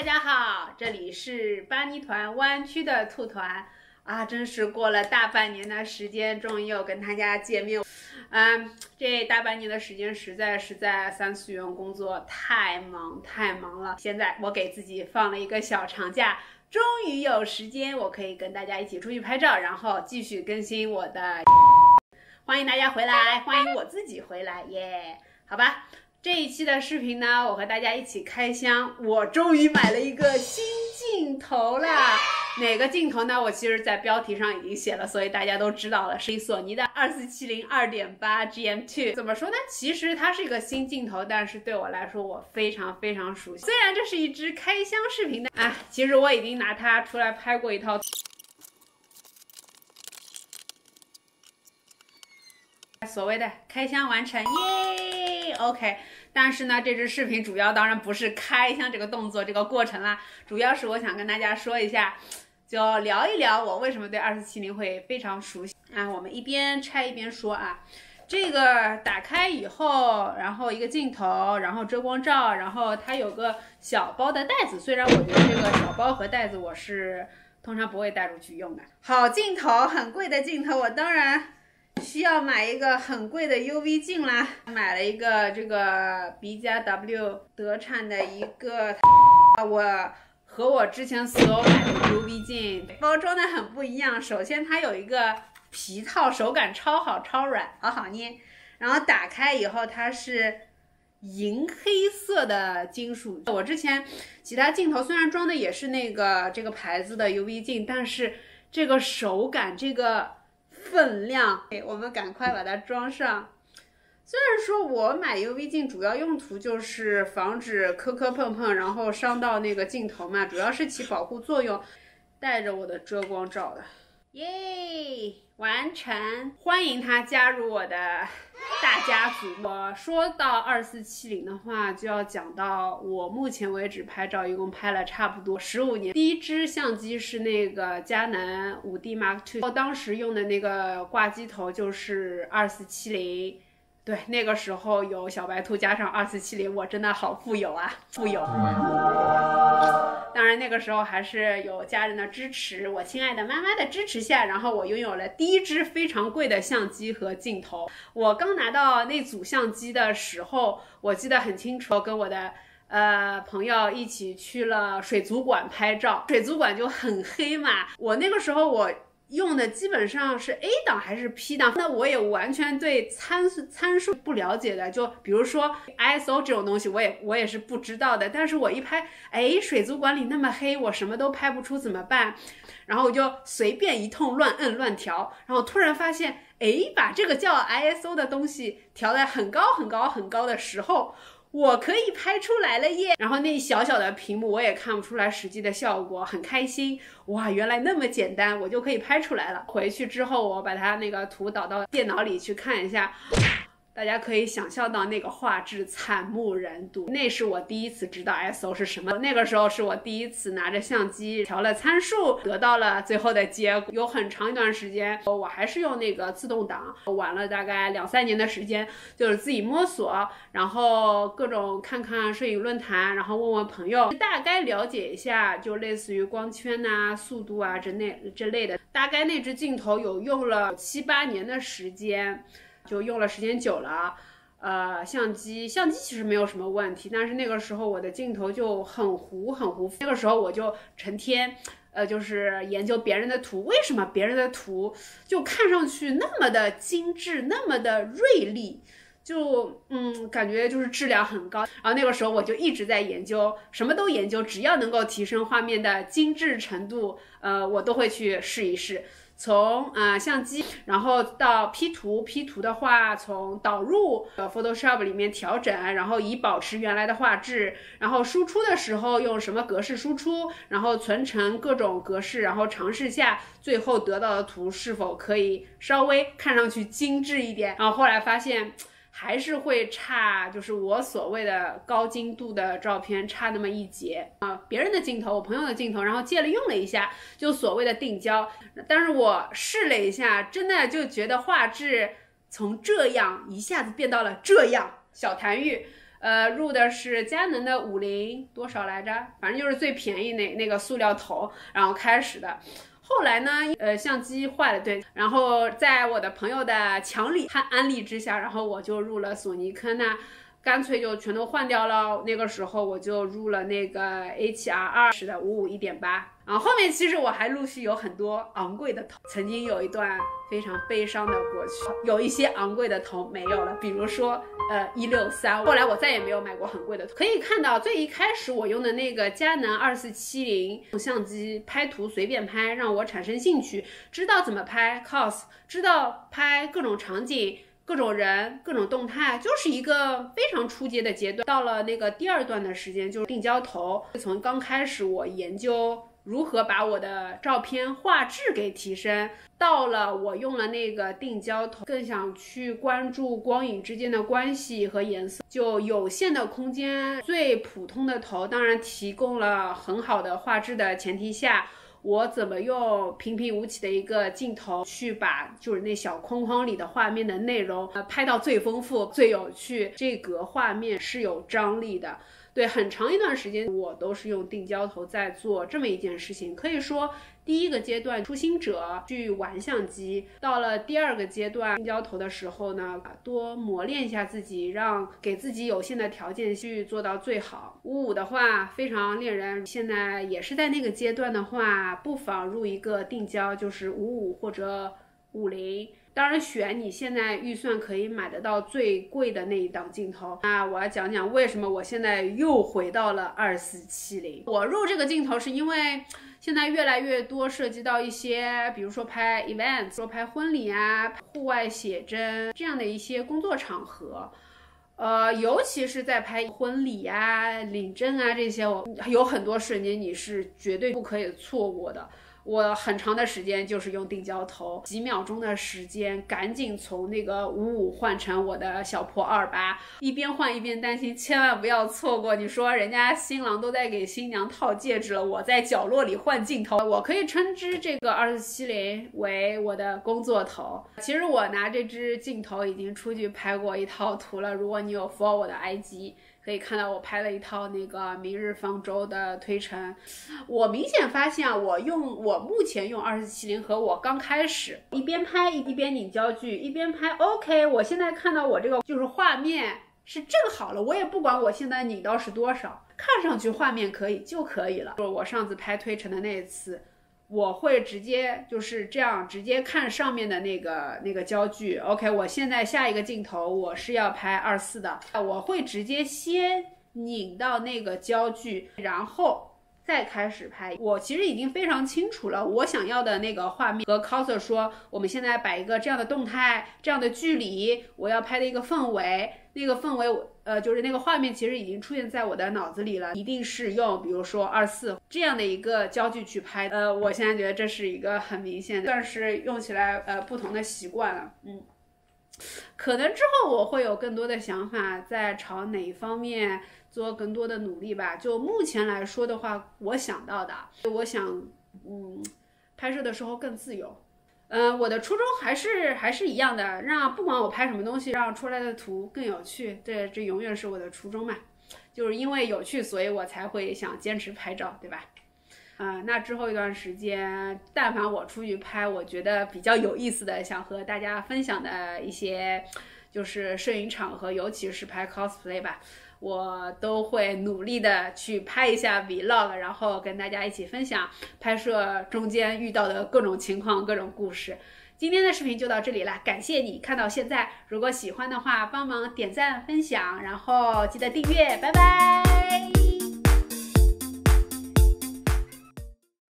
家好，这里是巴尼团湾区的兔团啊，真是过了大半年的时间，终于又跟大家见面。这大半年的时间实在是在三次元工作太忙了。现在我给自己放了一个小长假，终于有时间我可以跟大家一起出去拍照，然后继续更新我的。欢迎大家回来，欢迎我自己回来耶！好吧。这一期的视频呢，我和大家一起开箱，我终于买了一个新镜头啦！哪个镜头呢？我其实在标题上已经写了，所以大家都知道了，是索尼的2470 2.8 GM2。怎么说呢？其实它是一个新镜头，但是对我来说，我非常熟悉。虽然这是一支开箱视频的其实我已经拿它出来拍过一套。所谓的开箱完成，耶 ！OK， 但是呢，这支视频主要当然不是开箱这个动作这个过程啦，主要是我想跟大家说一下，就聊一聊我为什么对2470会非常熟悉啊。我们一边拆一边说啊。这个打开以后，然后一个镜头，然后遮光罩，然后它有个小包的袋子。虽然我觉得这个小包和袋子我是通常不会带出去用的。好镜头，很贵的镜头，我当然需要买一个很贵的 UV 镜啦，买了一个这个 B+W 德产的一个，我和我之前所有买的 UV 镜包装的很不一样。首先它有一个皮套，手感超好超软，好捏。然后打开以后它是银黑色的金属。我之前其他镜头虽然装的也是这个牌子的 UV 镜，但是这个手感这个分量，我们赶快把它装上。虽然说我买 UV 镜主要用途就是防止磕磕碰碰，然后伤到那个镜头嘛，主要是起保护作用。带着我的遮光罩的，耶，完成！欢迎他加入我的大家族。我说到2470的话，就要讲到我目前为止拍照一共拍了差不多15年。第一支相机是那个佳能 5D Mark II， 我当时用的那个挂机头就是2470。对，那个时候有小白兔加上2470，我真的好富有啊，富有。当然那个时候还是有家人的支持，我亲爱的妈妈的支持下，然后我拥有了第一支非常贵的相机和镜头。我刚拿到那组相机的时候，我记得很清楚，跟我的朋友一起去了水族馆拍照。水族馆就很黑嘛，我那个时候我用的基本上是 A 档还是 P 档，那我也完全对参数不了解的，就比如说 ISO 这种东西我也是不知道的。但是我一拍，水族馆里那么黑，我什么都拍不出怎么办？然后我就随便一通乱摁乱调，然后突然发现，把这个叫 ISO 的东西调在很高的时候，我可以拍出来了耶！然后那小小的屏幕我也看不出来实际的效果，很开心。哇，原来那么简单，我就可以拍出来了。回去之后我把它那个图导到电脑里去看一下，大家可以想象到那个画质惨不忍睹。那是我第一次知道 ISO 是什么，那个时候是我第一次拿着相机调了参数，得到了最后的结果。有很长一段时间我还是用那个自动挡，玩了大概2-3年的时间，就是自己摸索，然后各种看看摄影论坛，然后问问朋友，大概了解一下，就类似于光圈啊、速度啊之类的。大概那支镜头有用了7-8年的时间，就用了时间久了。相机其实没有什么问题，但是那个时候我的镜头就很糊。那个时候我就成天就是研究别人的图，为什么别人的图就看上去那么的精致，那么的锐利，就感觉就是质量很高。然后那个时候我就一直在研究，什么都研究，只要能够提升画面的精致程度，我都会去试一试。从相机，然后到 P 图的话，从导入Photoshop 里面调整，然后以保持原来的画质，然后输出的时候用什么格式输出，然后存成各种格式，然后尝试下最后得到的图是否可以稍微看上去精致一点。然后后来发现还是会差，就是我所谓的高精度的照片差那么一截别人的镜头，我朋友的镜头，然后借了用了一下，就所谓的定焦。但是我试了一下，真的就觉得画质从这样一下子变到了这样。小谭玉入的是佳能的50多少来着，反正就是最便宜那个塑料头，然后开始的。后来呢，相机坏了，对，然后在我的朋友的强力安利之下，然后我就入了索尼科纳，干脆就全都换掉了。那个时候我就入了那个 A7R2的55 1.8，然后后面其实我还陆续有很多昂贵的头，曾经有一段非常悲伤的过去，有一些昂贵的头没有了，比如说163，后来我再也没有买过很贵的头。可以看到最一开始我用的那个佳能2470相机拍图随便拍，让我产生兴趣，知道怎么拍 cos， 知道拍各种场景。各种人、各种动态，就是一个非常初阶的阶段。到了那个第二段的时间，就是定焦头。从刚开始我研究如何把我的照片画质给提升，到了我用了那个定焦头，更想去关注光影之间的关系和颜色。就有限的空间，最普通的头当然提供了很好的画质的前提下，我怎么用平平无奇的一个镜头去把就是那小框框里的画面的内容拍到最丰富、最有趣，这个画面是有张力的。对，很长一段时间我都是用定焦头在做这么一件事情。可以说第一个阶段初心者去玩相机，到了第二个阶段定焦头的时候呢，多磨练一下自己，给自己有限的条件去做到最好。55的话非常恋人，现在也是在那个阶段的话，不妨入一个定焦，就是55或者50。当然选你现在预算可以买得到最贵的那一档镜头。那我要讲讲为什么我现在又回到了2470。我入这个镜头是因为现在越来越多涉及到一些，比如说拍 event， 说拍婚礼啊、户外写真这样的一些工作场合。尤其是在拍婚礼啊、领证啊这些，有很多瞬间你是绝对不可以错过的。我很长的时间就是用定焦头，几秒钟的时间，赶紧从那个55换成我的小破28，一边换一边担心，千万不要错过。你说人家新郎都在给新娘套戒指了，我在角落里换镜头。我可以称之这个2470为我的工作头。其实我拿这支镜头已经出去拍过一套图了，如果你有 follow 我的 IG。可以看到我拍了一套那个明日方舟的推陈，我明显发现啊，我目前用2470和我刚开始一边拍一边拧焦距一边拍 OK， 我现在看到我这个就是画面是正好了，我也不管我现在拧到是多少，看上去画面可以就可以了。就是我上次拍推陈的那一次，我会直接就是这样直接看上面的那个焦距 OK， 我现在下一个镜头我是要拍24的，我会直接先拧到那个焦距，然后再开始拍。我其实已经非常清楚了我想要的那个画面，和 coser 说我们现在摆一个这样的动态，这样的距离，我要拍的一个氛围，那个氛围就是那个画面其实已经出现在我的脑子里了，一定是用比如说24这样的一个焦距去拍。我现在觉得这是一个很明显的，算是用起来不同的习惯了。可能之后我会有更多的想法，在朝哪一方面做更多的努力吧。就目前来说的话，我想到的，我想拍摄的时候更自由。我的初衷还是一样的，让不管我拍什么东西，让出来的图更有趣，这永远是我的初衷嘛。就是因为有趣，所以我才会想坚持拍照，对吧？那之后一段时间，但凡我出去拍，我觉得比较有意思的，想和大家分享的一些，就是摄影场合，尤其是拍 cosplay 吧，我都会努力的去拍一下 vlog， 然后跟大家一起分享拍摄中间遇到的各种情况、各种故事。今天的视频就到这里了，感谢你看到现在。如果喜欢的话，帮忙点赞、分享，然后记得订阅，拜拜。